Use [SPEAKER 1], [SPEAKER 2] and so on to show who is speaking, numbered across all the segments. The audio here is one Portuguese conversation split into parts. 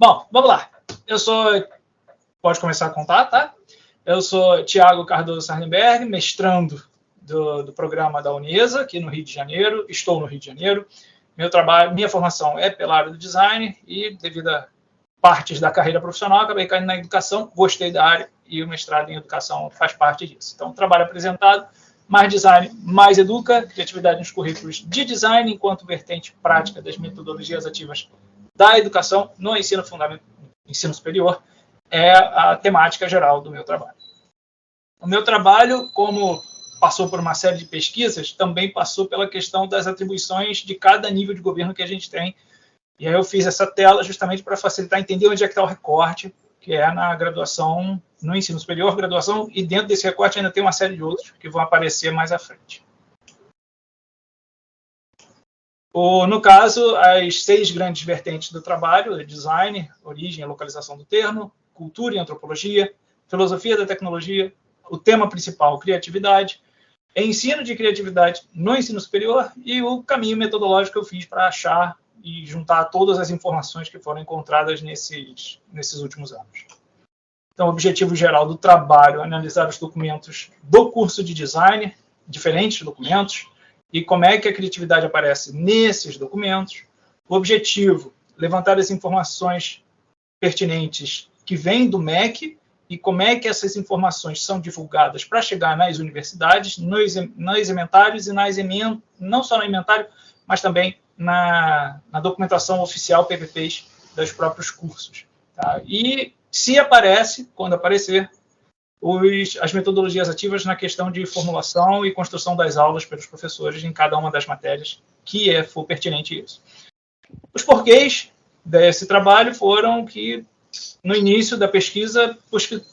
[SPEAKER 1] Bom, vamos lá. Pode começar a contar, tá? Eu sou Thiago Cardoso Sarnenberg, mestrando do programa da Unesa, aqui no Rio de Janeiro. Estou no Rio de Janeiro. Minha formação é pela área do design e, devido a partes da carreira profissional, acabei caindo na educação, gostei da área e o mestrado em educação faz parte disso. Então, trabalho apresentado, mais design, mais educa, criatividade nos currículos de design, enquanto vertente prática das metodologias ativas da educação no ensino fundamental, ensino superior, é a temática geral do meu trabalho. O meu trabalho, como passou por uma série de pesquisas, também passou pela questão das atribuições de cada nível de governo que a gente tem. E aí eu fiz essa tela justamente para facilitar entender onde é que está o recorte, que é na graduação, no ensino superior, graduação, e dentro desse recorte ainda tem uma série de outros que vão aparecer mais à frente. No caso, as 6 grandes vertentes do trabalho: design, origem e localização do termo, cultura e antropologia, filosofia da tecnologia, o tema principal, criatividade, ensino de criatividade no ensino superior e o caminho metodológico que eu fiz para achar e juntar todas as informações que foram encontradas nesses últimos anos. Então, o objetivo geral do trabalho é analisar os documentos do curso de design, diferentes documentos, e como é que a criatividade aparece nesses documentos. O objetivo, levantar as informações pertinentes que vêm do MEC e como é que essas informações são divulgadas para chegar nas universidades, nos ementários e nas emendas, não só no ementário, mas também na documentação oficial PPPs dos próprios cursos. Tá? E se aparece, quando aparecer, as metodologias ativas na questão de formulação e construção das aulas pelos professores em cada uma das matérias que for pertinente isso. Os porquês desse trabalho foram que, no início da pesquisa,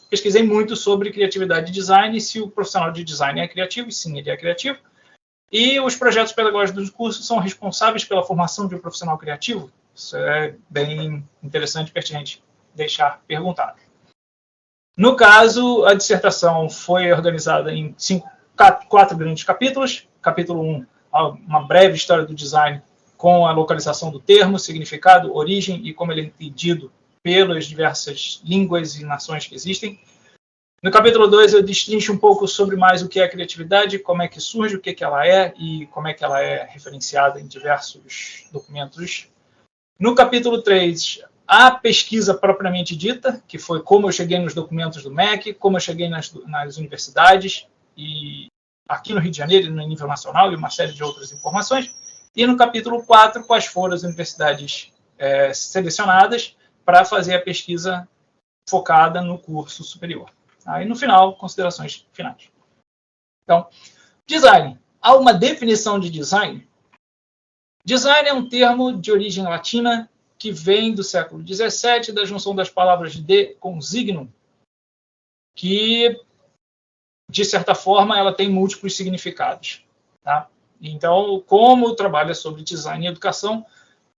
[SPEAKER 1] pesquisei muito sobre criatividade e design, e se o profissional de design é criativo, e sim, ele é criativo, e os projetos pedagógicos do curso são responsáveis pela formação de um profissional criativo. Isso é bem interessante e pertinente deixar perguntado. No caso, a dissertação foi organizada em 4 grandes capítulos. Capítulo 1, uma breve história do design com a localização do termo, significado, origem e como ele é entendido pelas diversas línguas e nações que existem. No capítulo 2, eu destrincho um pouco sobre mais o que é a criatividade, como é que surge, o que ela é e como é que ela é referenciada em diversos documentos. No capítulo 3, a pesquisa propriamente dita, que foi como eu cheguei nos documentos do MEC, como eu cheguei nas universidades, e aqui no Rio de Janeiro e no nível nacional, e uma série de outras informações. E no capítulo 4, quais foram as universidades selecionadas para fazer a pesquisa focada no curso superior. Aí, no final, considerações finais. Então, design. Há uma definição de design? Design é um termo de origem latina que vem do século XVII, da junção das palavras de com signum, que, de certa forma, ela tem múltiplos significados. Tá? Então, como o trabalho é sobre design e educação,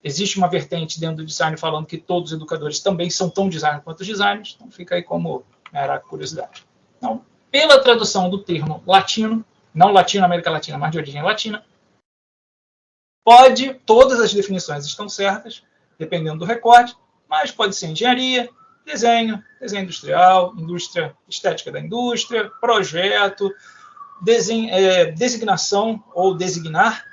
[SPEAKER 1] existe uma vertente dentro do design falando que todos os educadores também são tão designers quanto os designers, então fica aí como mera curiosidade. Então, pela tradução do termo latino, não latino, América Latina, mas de origem latina, todas as definições estão certas, dependendo do recorte, mas pode ser engenharia, desenho industrial, indústria, estética da indústria, projeto, designação ou designar,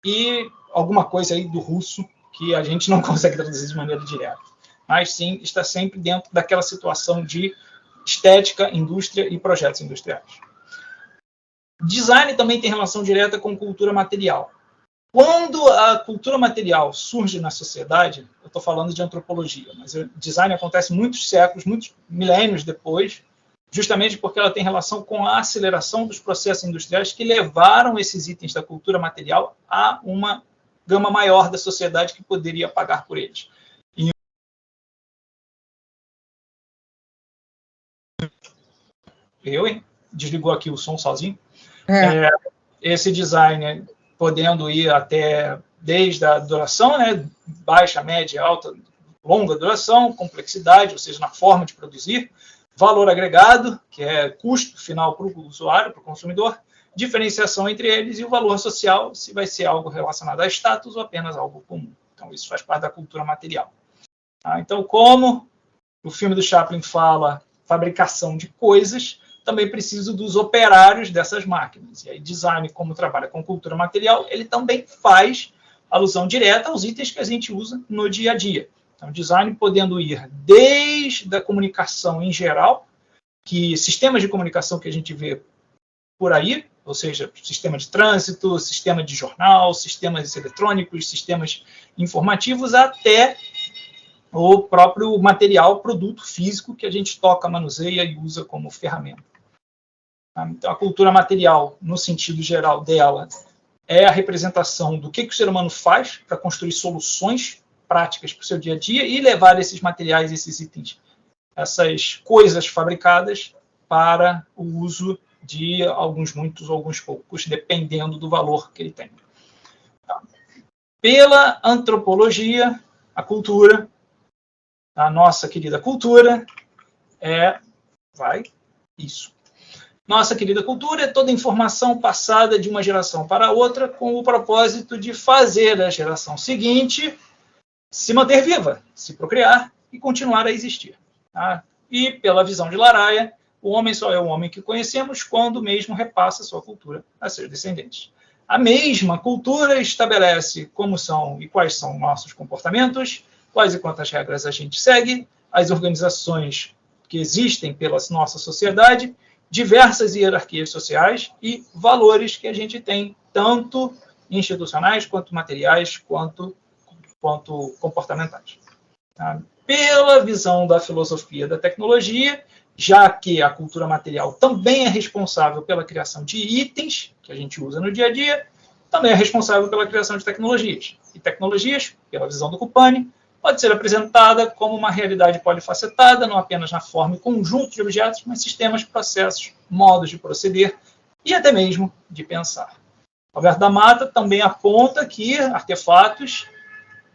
[SPEAKER 1] e alguma coisa aí do russo que a gente não consegue traduzir de maneira direta. Mas sim, está sempre dentro daquela situação de estética, indústria e projetos industriais. Design também tem relação direta com cultura material. Quando a cultura material surge na sociedade, eu estou falando de antropologia, mas o design acontece muitos séculos, muitos milênios depois, justamente porque ela tem relação com a aceleração dos processos industriais que levaram esses itens da cultura material a uma gama maior da sociedade que poderia pagar por eles. Desligou aqui o som sozinho. Esse design podendo ir até desde a duração, né, baixa, média, alta, longa duração, complexidade, ou seja, na forma de produzir, valor agregado, que é custo final para o usuário, para o consumidor, diferenciação entre eles e o valor social, se vai ser algo relacionado a status ou apenas algo comum. Então, isso faz parte da cultura material. Tá? Então, como o filme do Chaplin fala fabricação de coisas, também preciso dos operários dessas máquinas. E aí, design, como trabalha com cultura material, ele também faz alusão direta aos itens que a gente usa no dia a dia. Então, design podendo ir desde a comunicação em geral, que sistemas de comunicação que a gente vê por aí, ou seja, sistema de trânsito, sistema de jornal, sistemas eletrônicos, sistemas informativos, até o próprio material, produto físico que a gente toca, manuseia e usa como ferramenta. Então, a cultura material, no sentido geral dela, é a representação do que o ser humano faz para construir soluções práticas para o seu dia a dia e levar esses materiais, esses itens, essas coisas fabricadas para o uso de alguns muitos ou alguns poucos, dependendo do valor que ele tem. Pela antropologia, a cultura, a nossa querida cultura, isso. Nossa querida cultura é toda informação passada de uma geração para outra com o propósito de fazer a geração seguinte se manter viva, se procriar e continuar a existir. Tá? E, pela visão de Laraia, o homem só é o homem que conhecemos quando mesmo repassa sua cultura a seus descendentes. A mesma cultura estabelece como são e quais são nossos comportamentos, quais e quantas regras a gente segue, as organizações que existem pela nossa sociedade, diversas hierarquias sociais e valores que a gente tem, tanto institucionais, quanto materiais, quanto comportamentais. Tá? Pela visão da filosofia da tecnologia, já que a cultura material também é responsável pela criação de itens que a gente usa no dia a dia, também é responsável pela criação de tecnologias. E tecnologias, pela visão do Kupani, pode ser apresentada como uma realidade polifacetada, não apenas na forma e conjunto de objetos, mas sistemas, processos, modos de proceder e até mesmo de pensar. Alberto da Mata também aponta que artefatos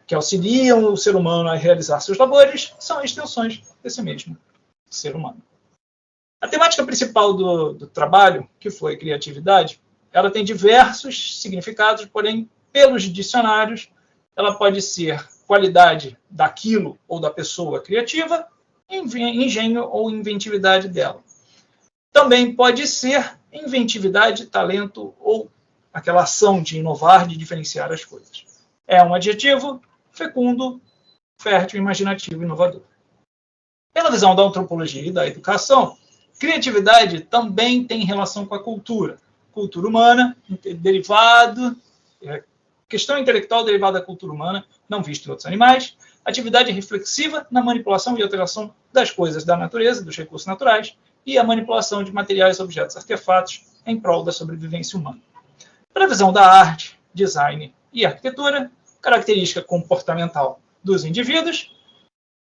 [SPEAKER 1] que auxiliam o ser humano a realizar seus labores são extensões desse mesmo ser humano. A temática principal do trabalho, que foi criatividade, ela tem diversos significados, porém, pelos dicionários, ela pode ser qualidade daquilo ou da pessoa criativa, engenho ou inventividade dela. Também pode ser inventividade, talento ou aquela ação de inovar, de diferenciar as coisas. É um adjetivo fecundo, fértil, imaginativo e inovador. Pela visão da antropologia e da educação, criatividade também tem relação com a cultura. Cultura humana, questão intelectual derivada da cultura humana, não vista em outros animais, atividade reflexiva na manipulação e alteração das coisas da natureza, dos recursos naturais, e a manipulação de materiais, objetos, artefatos em prol da sobrevivência humana. Pela visão da arte, design e arquitetura, característica comportamental dos indivíduos,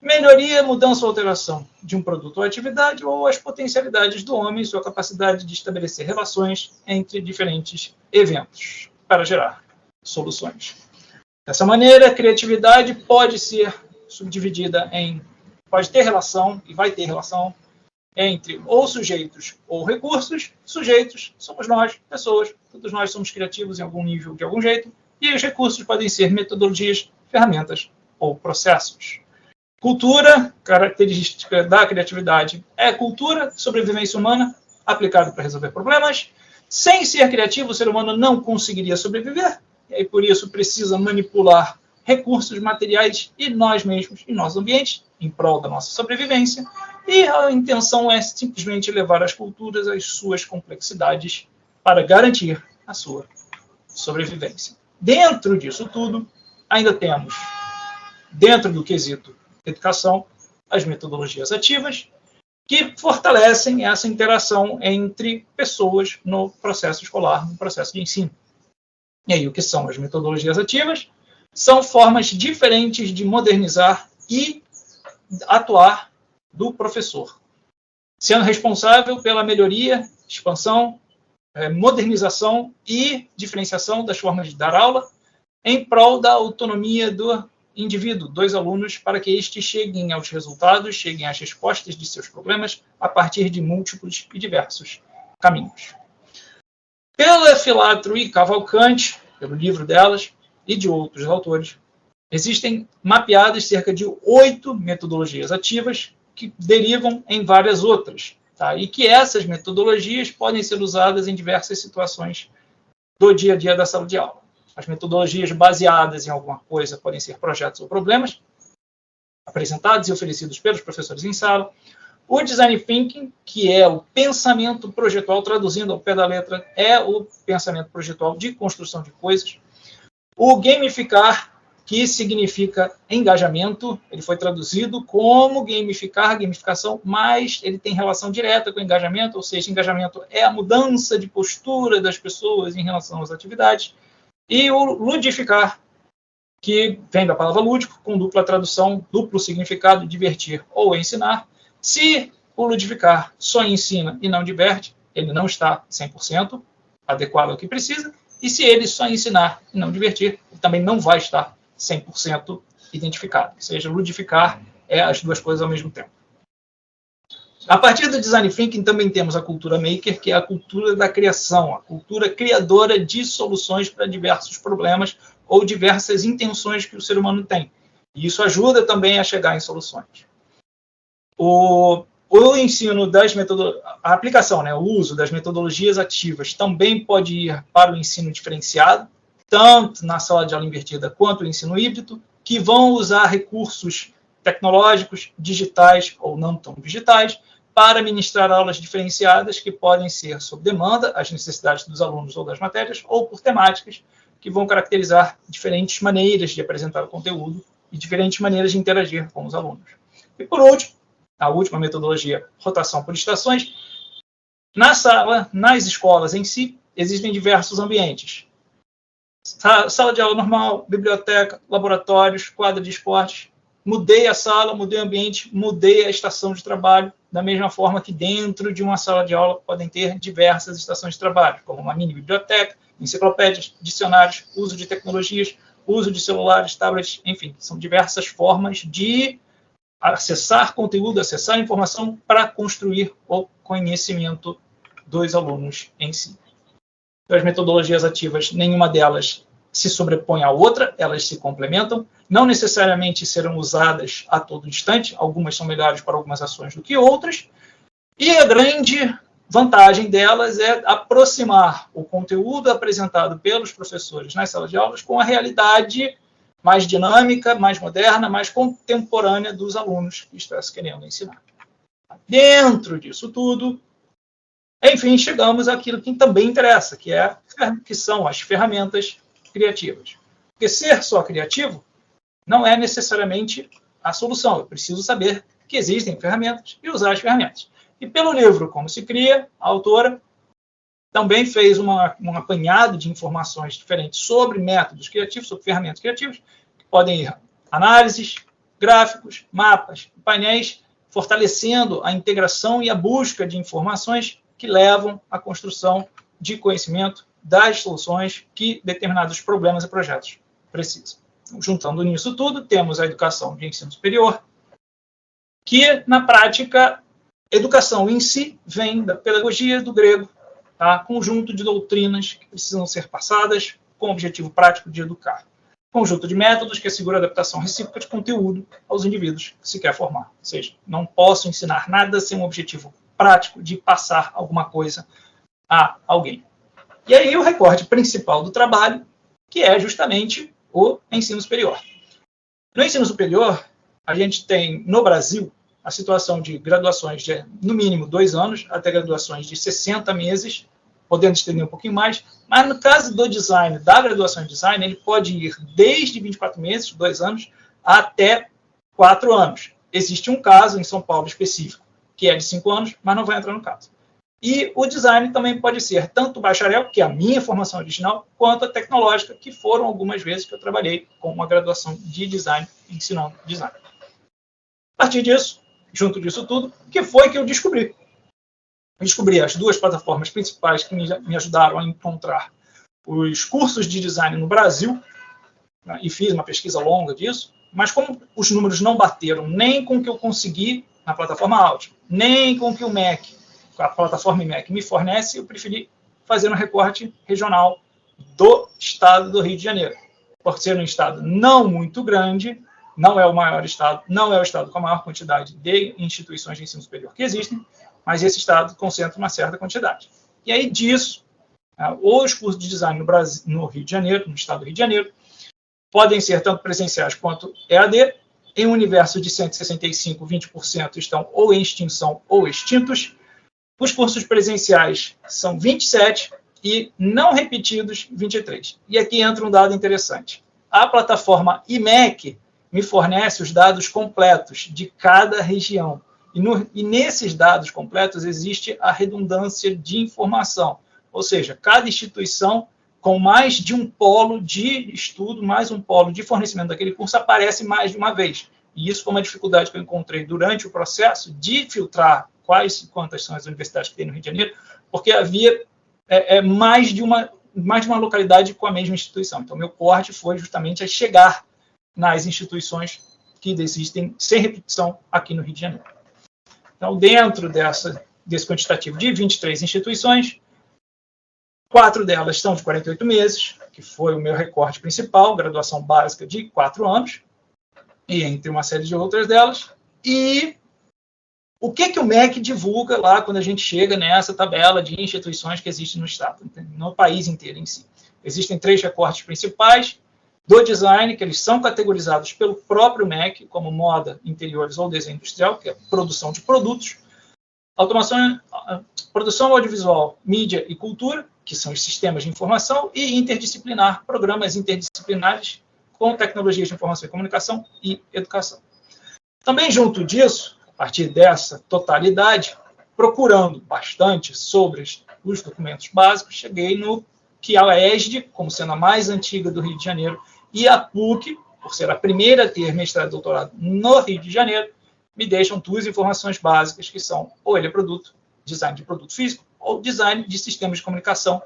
[SPEAKER 1] melhoria, mudança ou alteração de um produto ou atividade ou as potencialidades do homem e sua capacidade de estabelecer relações entre diferentes eventos para gerar soluções. Dessa maneira, a criatividade pode ser subdividida pode ter relação e vai ter relação entre ou sujeitos ou recursos. Sujeitos somos nós, pessoas, todos nós somos criativos em algum nível, de algum jeito, e os recursos podem ser metodologias, ferramentas ou processos. Cultura, característica da criatividade, é cultura, sobrevivência humana, aplicada para resolver problemas. Sem ser criativo, o ser humano não conseguiria sobreviver, e aí, por isso precisa manipular recursos materiais e nós mesmos, em nosso ambiente, em prol da nossa sobrevivência. E a intenção é simplesmente levar as culturas às suas complexidades para garantir a sua sobrevivência. Dentro disso tudo, ainda temos, dentro do quesito educação, as metodologias ativas, que fortalecem essa interação entre pessoas no processo escolar, no processo de ensino. E aí, o que são as metodologias ativas? São formas diferentes de modernizar e atuar do professor, sendo responsável pela melhoria, expansão, modernização e diferenciação das formas de dar aula em prol da autonomia do indivíduo, dos alunos, para que estes cheguem aos resultados, cheguem às respostas de seus problemas a partir de múltiplos e diversos caminhos. Pela Filatro e Cavalcante, pelo livro delas, e de outros autores, existem mapeadas cerca de 8 metodologias ativas que derivam em várias outras, tá? E que essas metodologias podem ser usadas em diversas situações do dia a dia da sala de aula. As metodologias baseadas em alguma coisa podem ser projetos ou problemas, apresentados e oferecidos pelos professores em sala. O Design Thinking, que é o pensamento projetual, traduzindo ao pé da letra, é o pensamento projetual de construção de coisas. O Gamificar, que significa engajamento, ele foi traduzido como gamificar, gamificação, mas ele tem relação direta com engajamento, ou seja, engajamento é a mudança de postura das pessoas em relação às atividades. E o Ludificar, que vem da palavra lúdico, com dupla tradução, duplo significado, divertir ou ensinar. Se o ludificar só ensina e não diverte, ele não está 100% adequado ao que precisa. E se ele só ensinar e não divertir, ele também não vai estar 100% identificado. Ou seja, ludificar é as duas coisas ao mesmo tempo. A partir do Design Thinking também temos a cultura maker, que é a cultura da criação, a cultura criadora de soluções para diversos problemas ou diversas intenções que o ser humano tem. E isso ajuda também a chegar em soluções. O ensino das metodologias, a aplicação, o uso das metodologias ativas também pode ir para o ensino diferenciado, tanto na sala de aula invertida quanto o ensino híbrido, que vão usar recursos tecnológicos, digitais ou não tão digitais, para ministrar aulas diferenciadas que podem ser sob demanda, as necessidades dos alunos ou das matérias, ou por temáticas, que vão caracterizar diferentes maneiras de apresentar o conteúdo e diferentes maneiras de interagir com os alunos. E, por último, a última metodologia, rotação por estações. Na sala, nas escolas em si, existem diversos ambientes. Sala de aula normal, biblioteca, laboratórios, quadra de esportes. Mudei a sala, mudei o ambiente, mudei a estação de trabalho, da mesma forma que dentro de uma sala de aula podem ter diversas estações de trabalho, como uma mini biblioteca, enciclopédias, dicionários, uso de tecnologias, uso de celulares, tablets, enfim, são diversas formas de acessar conteúdo, acessar informação para construir o conhecimento dos alunos em si. As metodologias ativas, nenhuma delas se sobrepõe à outra, elas se complementam, não necessariamente serão usadas a todo instante, algumas são melhores para algumas ações do que outras, e a grande vantagem delas é aproximar o conteúdo apresentado pelos professores nas salas de aulas com a realidade mais dinâmica, mais moderna, mais contemporânea dos alunos que estão se querendo ensinar. Dentro disso tudo, enfim, chegamos àquilo que também interessa, que são as ferramentas criativas. Porque ser só criativo não é necessariamente a solução. Eu preciso saber que existem ferramentas e usar as ferramentas. E pelo livro Como se Cria, a autora também fez um apanhado de informações diferentes sobre métodos criativos, sobre ferramentas criativas, que podem ir análises, gráficos, mapas, painéis, fortalecendo a integração e a busca de informações que levam à construção de conhecimento das soluções que determinados problemas e projetos precisam. Juntando nisso tudo, temos a educação de ensino superior, que, na prática, educação em si vem da pedagogia do grego, tá? Conjunto de doutrinas que precisam ser passadas com o objetivo prático de educar. Conjunto de métodos que assegura a adaptação recíproca de conteúdo aos indivíduos que se quer formar. Ou seja, não posso ensinar nada sem um objetivo prático de passar alguma coisa a alguém. E aí o recorte principal do trabalho, que é justamente o ensino superior. No ensino superior, a gente tem, no Brasil, a situação de graduações de, no mínimo, 2 anos, até graduações de 60 meses, podendo estender um pouquinho mais, mas no caso do design, da graduação em design, ele pode ir desde 24 meses, 2 anos, até 4 anos. Existe um caso em São Paulo específico, que é de 5 anos, mas não vai entrar no caso. E o design também pode ser tanto bacharel, que é a minha formação original, quanto a tecnológica, que foram algumas vezes que eu trabalhei com uma graduação de design, ensinando design. A partir disso, junto disso tudo, o que foi que eu descobri? Eu descobri as 2 plataformas principais que me ajudaram a encontrar os cursos de design no Brasil, né, e fiz uma pesquisa longa disso, mas como os números não bateram nem com o que eu consegui na plataforma Audio, nem com o que o MEC, a plataforma IMEC, me fornece, eu preferi fazer um recorte regional do estado do Rio de Janeiro. por ser um estado não muito grande, não é o maior estado, não é o estado com a maior quantidade de instituições de ensino superior que existem, mas esse estado concentra uma certa quantidade. E aí disso, os cursos de design no Brasil, no Rio de Janeiro, no estado do Rio de Janeiro, podem ser tanto presenciais quanto EAD. Em um universo de 165, 20% estão ou em extinção ou extintos. Os cursos presenciais são 27 e não repetidos 23. E aqui entra um dado interessante. A plataforma IMEC me fornece os dados completos de cada região. E nesses dados completos existe a redundância de informação. Ou seja, cada instituição com mais de um polo de estudo, mais um polo de fornecimento daquele curso, aparece mais de uma vez. E isso foi uma dificuldade que eu encontrei durante o processo de filtrar quais e quantas são as universidades que tem no Rio de Janeiro, porque havia mais de uma localidade com a mesma instituição. Então, meu corte foi justamente a chegar nas instituições que existem sem repetição aqui no Rio de Janeiro. Então, dentro desse quantitativo de 23 instituições, 4 delas são de 48 meses, que foi o meu recorte principal, graduação básica de 4 anos, e entre uma série de outras delas. E o que o MEC divulga lá quando a gente chega nessa tabela de instituições que existem no estado, no país inteiro em si? Existem 3 recortes principais do design, que eles são categorizados pelo próprio MEC, como moda, interiores ou desenho industrial, que é produção de produtos, automação, produção audiovisual, mídia e cultura, que são os sistemas de informação, e interdisciplinar, programas interdisciplinares com tecnologias de informação e comunicação e educação. Também junto disso, a partir dessa totalidade, procurando bastante sobre os documentos básicos, cheguei no que a ESD, como sendo a mais antiga do Rio de Janeiro, e a PUC, por ser a primeira a ter mestrado e doutorado no Rio de Janeiro, me deixam 2 informações básicas, que são ou ele é produto, design de produto físico, ou design de sistemas de comunicação,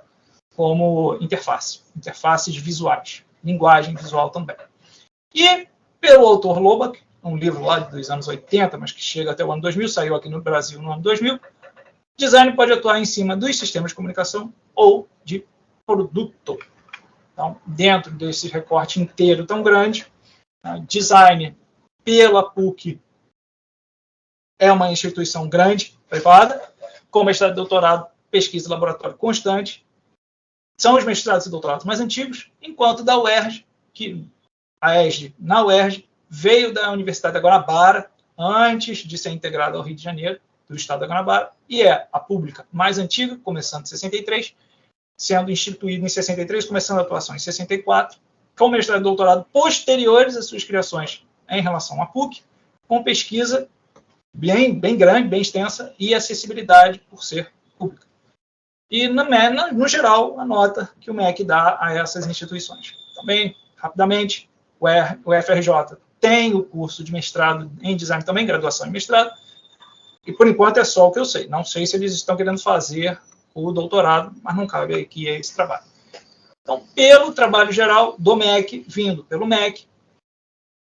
[SPEAKER 1] como interfaces visuais, linguagem visual também. E pelo autor Lobach, um livro lá dos anos 80, mas que chega até o ano 2000, saiu aqui no Brasil no ano 2000, design pode atuar em cima dos sistemas de comunicação ou de produto. Então, dentro desse recorte inteiro tão grande, design pela PUC é uma instituição grande, privada, com mestrado e doutorado, pesquisa e laboratório constante. São os mestrados e doutorados mais antigos, enquanto da UERJ, que a ESD na UERJ veio da Universidade da Guanabara, antes de ser integrada ao Rio de Janeiro, do estado da Guanabara, e é a pública mais antiga, começando em 63, sendo instituída em 63, começando a atuação em 64, com mestrado e doutorado posteriores às suas criações em relação à PUC, com pesquisa bem grande, bem extensa, e acessibilidade por ser pública. E, no geral, a nota que o MEC dá a essas instituições. Também, rapidamente, o FRJ tem o curso de mestrado em design também, graduação em mestrado, e por enquanto é só o que eu sei. Não sei se eles estão querendo fazer o doutorado, mas não cabe aqui esse trabalho. Então, pelo trabalho geral do MEC, vindo pelo MEC,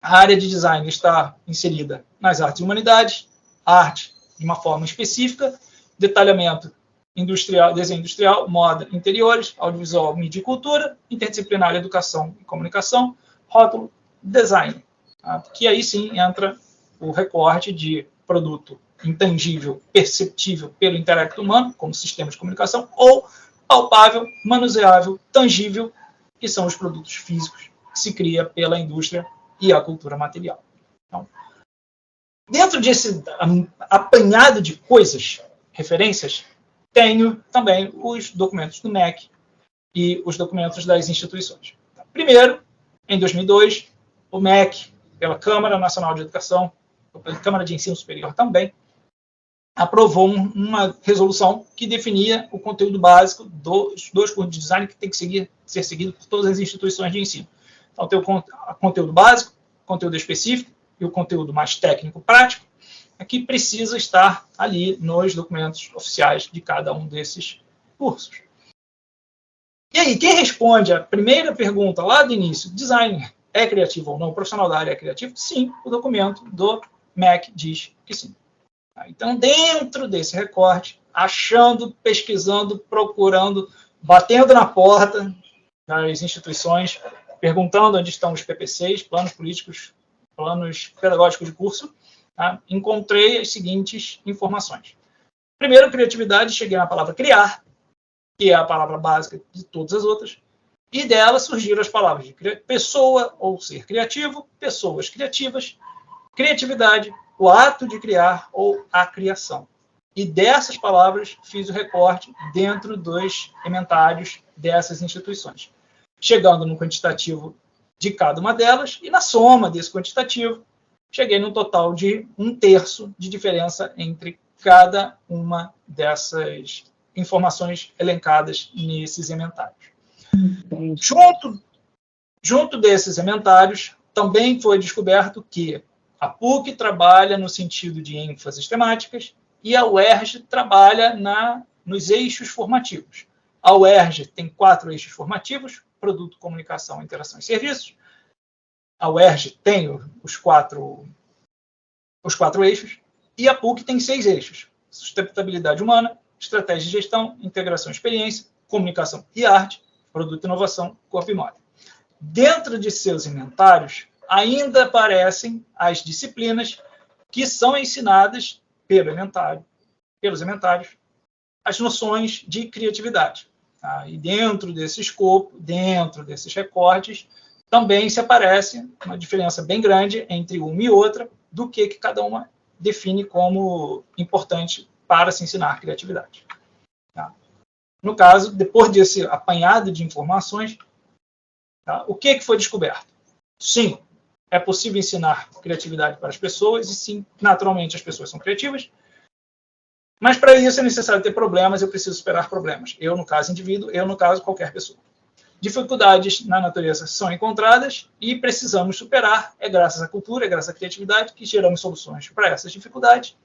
[SPEAKER 1] a área de design está inserida nas artes e humanidades, arte de uma forma específica, detalhamento industrial, desenho industrial, moda, interiores, audiovisual, mídia e cultura, interdisciplinar, educação e comunicação, rótulo, design. Tá? Que aí sim entra o recorte de produto intangível, perceptível pelo intelecto humano, como sistema de comunicação, ou palpável, manuseável, tangível, que são os produtos físicos que se cria pela indústria e a cultura material. Então, dentro desse apanhado de coisas, referências, tenho também os documentos do MEC e os documentos das instituições. Primeiro, em 2002, o MEC, pela Câmara Nacional de Educação, pela Câmara de Ensino Superior também, aprovou uma resolução que definia o conteúdo básico dos cursos de design que tem que ser seguido por todas as instituições de ensino. Então, tem o conteúdo básico, o conteúdo específico e o conteúdo mais técnico-prático, que precisa estar ali nos documentos oficiais de cada um desses cursos. E aí, quem responde a primeira pergunta lá do início, design é criativo ou não, o profissional da área é criativo? Sim, o documento do MEC diz que sim. Então, dentro desse recorte, achando, pesquisando, procurando, batendo na porta das instituições, perguntando onde estão os PPCs, planos políticos, planos pedagógicos de curso, tá? Encontrei as seguintes informações. Primeiro, criatividade, cheguei na palavra criar, que é a palavra básica de todas as outras, e dela surgiram as palavras de pessoa ou ser criativo, pessoas criativas, criatividade, o ato de criar ou a criação. E dessas palavras fiz o recorte dentro dos ementários dessas instituições, chegando no quantitativo de cada uma delas, e na soma desse quantitativo, cheguei no total de 1/3 de diferença entre cada uma dessas informações elencadas nesses ementários. Junto desses ementários, também foi descoberto que a PUC trabalha no sentido de ênfases temáticas e a UERJ trabalha nos eixos formativos. A UERJ tem 4 eixos formativos: produto, comunicação, interação e serviços. A UERJ tem os quatro eixos, e a PUC tem 6 eixos: sustentabilidade humana, estratégia de gestão, integração e experiência, comunicação e arte, produto, inovação, corpo e moda. Dentro de seus inventários, ainda aparecem as disciplinas que são ensinadas pelos ementários, as noções de criatividade. Tá? E dentro desse escopo, dentro desses recortes, também se aparece uma diferença bem grande entre uma e outra do que cada uma define como importante para se ensinar criatividade. Tá? No caso, depois desse apanhado de informações, tá? O que foi descoberto? Sim, é possível ensinar criatividade para as pessoas, e sim, naturalmente, as pessoas são criativas, mas para isso é necessário ter problemas, eu preciso superar problemas. Eu, no caso, indivíduo, eu, no caso, qualquer pessoa. Dificuldades na natureza são encontradas e precisamos superar. É graças à cultura, é graças à criatividade que geramos soluções para essas dificuldades.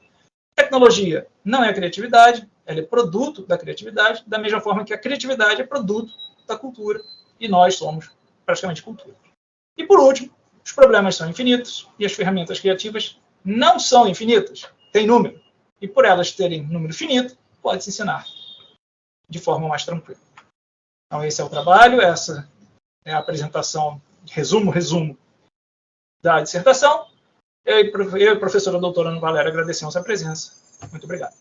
[SPEAKER 1] Tecnologia não é criatividade, ela é produto da criatividade, da mesma forma que a criatividade é produto da cultura, e nós somos praticamente cultura. E, por último, os problemas são infinitos e as ferramentas criativas não são infinitas, têm número. E por elas terem número finito, pode-se ensinar de forma mais tranquila. Então, esse é o trabalho, essa é a apresentação, resumo da dissertação. Eu e a professora doutora Ana Valéria agradecemos a presença. Muito obrigado.